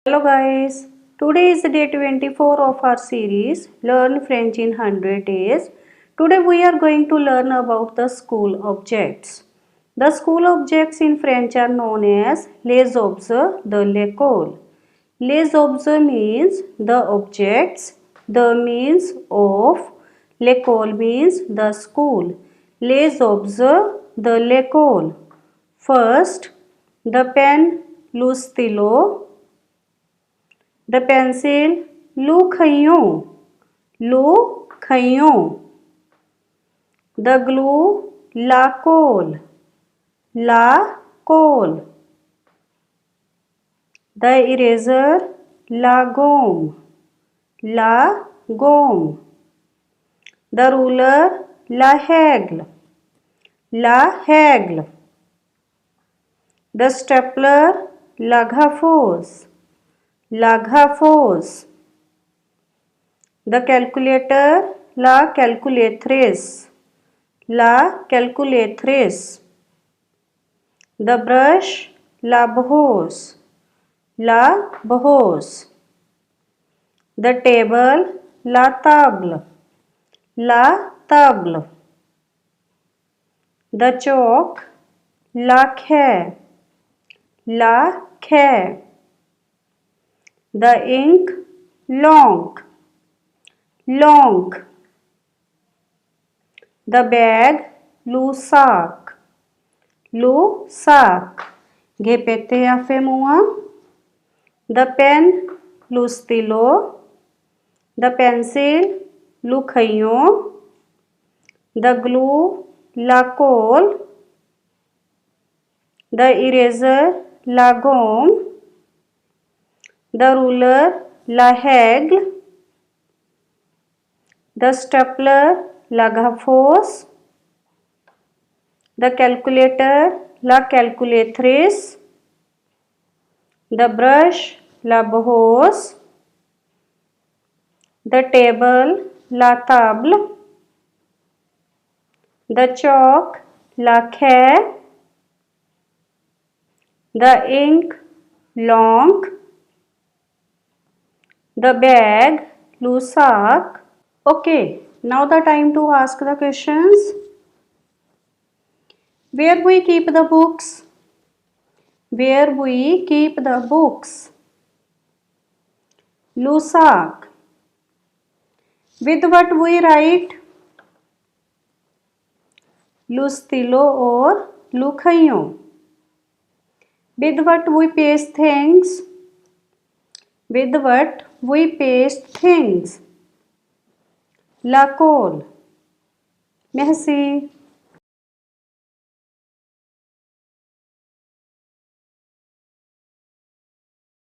Hello guys, today is day 24 of our series Learn French in 100 Days. Today we are going to learn about the school objects. The school objects in French are known as les objets de l'école. Les objets means the objects, the means of, l'école means the school. Les objets de l'école. First, the pen, le stylo. The pencil, le crayon, le crayon. The glue, la colle, la colle. The eraser, la gomme, la gomme. The ruler, la règle, la règle. The stapler, la gaffeuse, la gaffeuse. The calculator, la calculatrice, la calculatrice. The brush, la brosse, la brosse. The table, la table, la table. The chalk, la craie, la craie. The ink, l'encre, l'encre. The bag, le sac, le sac. Répétez après moi. The pen, le stylo. The pencil, le crayon. The glue, la colle. The eraser, la gomme. The ruler, la règle. The stapler, la gaffeuse. The calculator, la calculatrice. The brush, la brosse. The table, la table. The chalk, la craie. The ink, l'encre. The bag, le sac. Okay, now the time to ask the questions. Where we keep the books? Where we keep the books? Le sac. With what we write? Le stylo or le crayon. With what we paste things? With what we paste things? La colle. Merci.